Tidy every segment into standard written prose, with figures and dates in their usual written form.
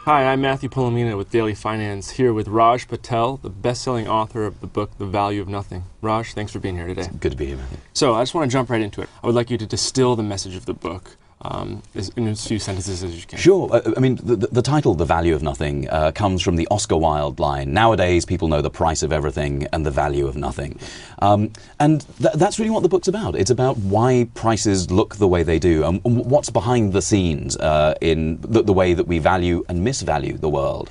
Hi, I'm Matthew Polomina with DailyFinance, here with Raj Patel, the best-selling author of the book, The Value of Nothing. Raj, thanks for being here today. It's good to be here, Matthew. So I just want to jump right into it. I would like you to distill the message of the book in as few sentences as you can. Sure. I mean, the title, The Value of Nothing, comes from the Oscar Wilde line, "Nowadays, people know the price of everything and the value of nothing." And that's really what the book's about. It's about why prices look the way they do and what's behind the scenes in the way that we value and misvalue the world.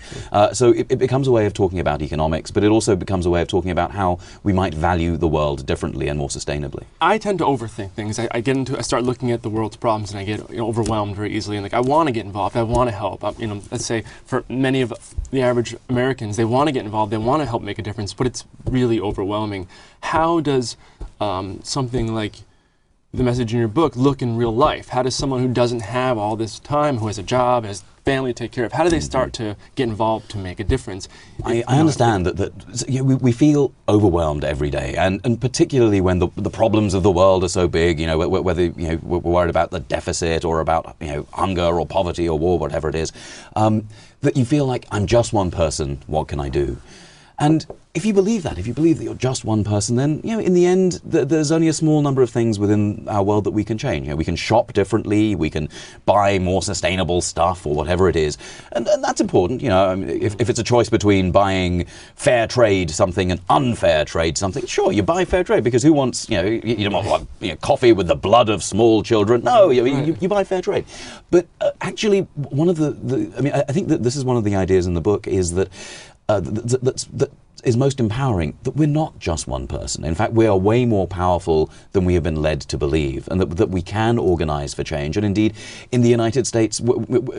So it becomes a way of talking about economics, but it also becomes a way of talking about how we might value the world differently and more sustainably. I tend to overthink things. I start looking at the world's problems and I get overwhelmed very easily. And like, I want to get involved. I want to help. Let's say for many of the average Americans, they want to get involved. They want to help make a difference, but it's really overwhelming. How does something like the message in your book look in real life? How does someone who doesn't have all this time, who has a job, has family to take care of, how do they start to get involved to make a difference? I understand that we feel overwhelmed every day, and particularly when the problems of the world are so big, whether we're worried about the deficit or about hunger or poverty or war, whatever it is, that you feel like, I'm just one person, what can I do? And if you believe that you're just one person, then in the end, there's only a small number of things within our world that we can change. We can shop differently, we can buy more sustainable stuff or whatever it is, and that's important. If it's a choice between buying fair trade something and unfair trade something, sure, you buy fair trade, because who wants you don't want coffee with the blood of small children? No, you buy fair trade. But actually, one of I think that this is one of the ideas in the book, is that that is most empowering, that we're not just one person. In fact, we are way more powerful than we have been led to believe, and that we can organize for change. And indeed, in the United States,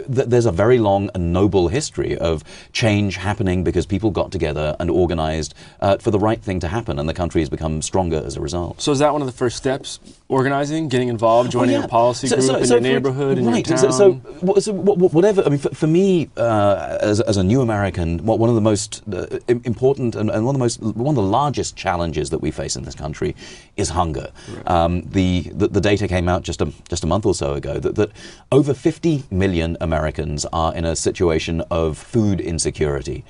there's a very long and noble history of change happening because people got together and organized for the right thing to happen, and the country has become stronger as a result. So is that one of the first steps? Organizing, getting involved, joining a policy group in your neighborhood, in your town? So whatever. I mean, for me, as a new American, one of the most important and one of the largest challenges that we face in this country is hunger. Right. The data came out just a month or so ago that over 50 million Americans are in a situation of food insecurity.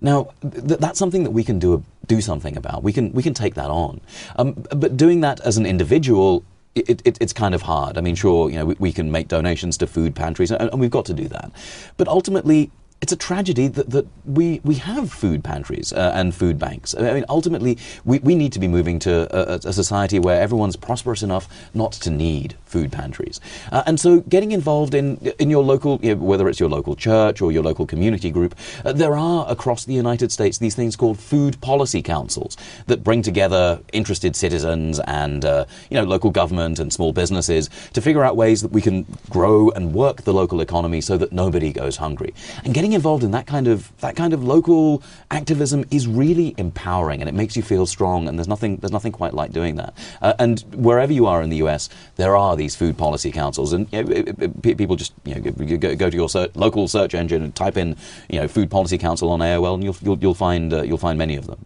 Now, that's something that we can do something about. We can take that on, but doing that as an individual, it's kind of hard. I mean, sure, we can make donations to food pantries, and we've got to do that. But ultimately, it's a tragedy that we have food pantries and food banks. I mean, ultimately, we need to be moving to a society where everyone's prosperous enough not to need food pantries. And so getting involved in your local, whether it's your local church or your local community group, there are across the United States these things called food policy councils that bring together interested citizens and local government and small businesses to figure out ways that we can grow and work the local economy so that nobody goes hungry. And getting involved in that kind of local activism is really empowering, and it makes you feel strong, and there's nothing quite like doing that. And wherever you are in the US, there are these food policy councils, and people just go to your local search engine and type in food policy council on AOL, and you'll find many of them.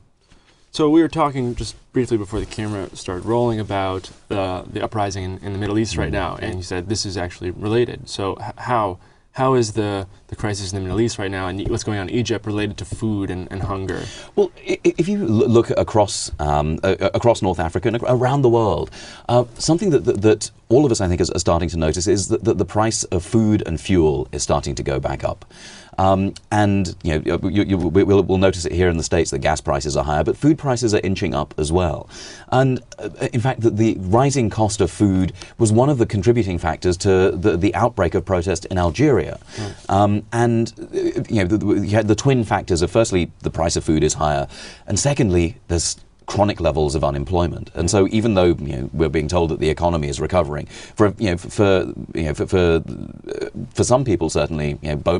So we were talking just briefly before the camera started rolling about the uprising in the Middle East right now, and you said this is actually related. So how is the crisis in the Middle East right now and what's going on in Egypt related to food and hunger? Well, if you look across North Africa and around the world, something that all of us, I think, are starting to notice is that the price of food and fuel is starting to go back up. And we'll notice it here in the States that gas prices are higher, but food prices are inching up as well. And in fact, the rising cost of food was one of the contributing factors to the outbreak of protest in Algeria. And you had the twin factors of, firstly, the price of food is higher, and secondly, there's chronic levels of unemployment. And so even though we're being told that the economy is recovering, for some people certainly,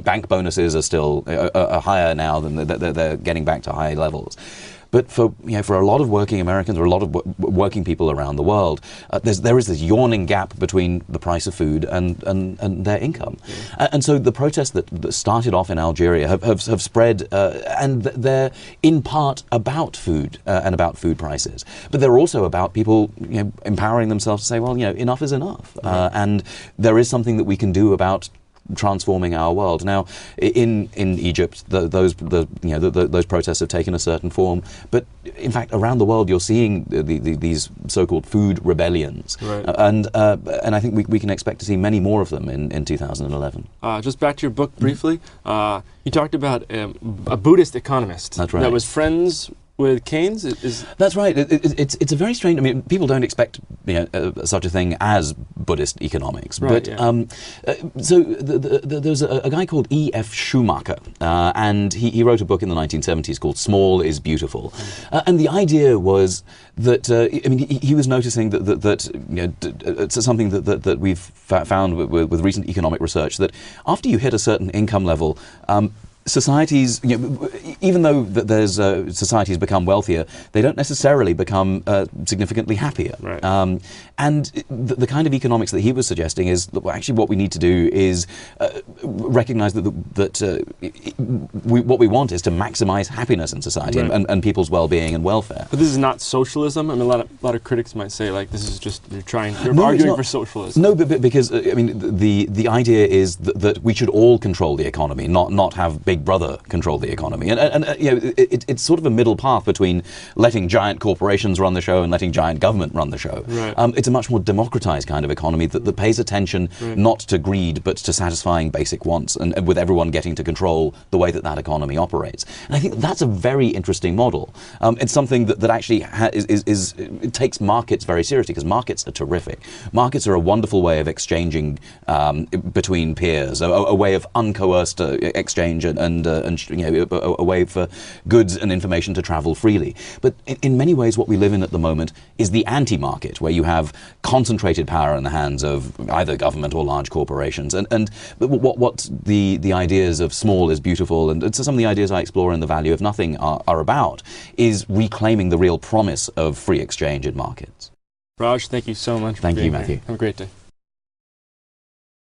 bank bonuses are still higher now than they're getting back to high levels. But for a lot of working Americans or a lot of working people around the world, there is this yawning gap between the price of food and their income. And so the protests that started off in Algeria have spread, and they're in part about food and about food prices. But they're also about people empowering themselves to say, well, enough is enough. And there is something that we can do about transforming our world. Now, in Egypt, those protests have taken a certain form, but in fact, around the world, you're seeing these so-called food rebellions, right. And I think we can expect to see many more of them in 2011. Just back to your book briefly, you talked about a Buddhist economist. That's right. That was friends with Keynes? That's right. It's a very strange. I mean, people don't expect such a thing as Buddhist economics. Right, but yeah. so there's a guy called E.F. Schumacher, and he wrote a book in the 1970s called "Small is Beautiful," and the idea was that I mean he was noticing that it's something that we've found with recent economic research, that after you hit a certain income level, societies, even though there's societies become wealthier, they don't necessarily become significantly happier. Right. And the kind of economics that he was suggesting is that actually what we need to do is recognize that what we want is to maximize happiness in society, right. and people's well-being and welfare. But this is not socialism. I mean, a lot of critics might say, like, this is just you're No, arguing for socialism. No, but because I mean the idea is that we should all control the economy, not have Big Brother control the economy, and it's sort of a middle path between letting giant corporations run the show and letting giant government run the show. Right. It's a much more democratized kind of economy that pays attention right. not to greed but to satisfying basic wants, and with everyone getting to control the way that economy operates. And I think that's a very interesting model. It's something that actually it takes markets very seriously, because markets are terrific. Markets are a wonderful way of exchanging between peers, a way of uncoerced exchange and a way for goods and information to travel freely. But in many ways, what we live in at the moment is the anti-market, where you have concentrated power in the hands of either government or large corporations. And what the ideas of small is beautiful, and some of the ideas I explore in The Value of Nothing are about, is reclaiming the real promise of free exchange in markets. Raj, thank you so much for being being here. Thank you, Matthew. Have a great day.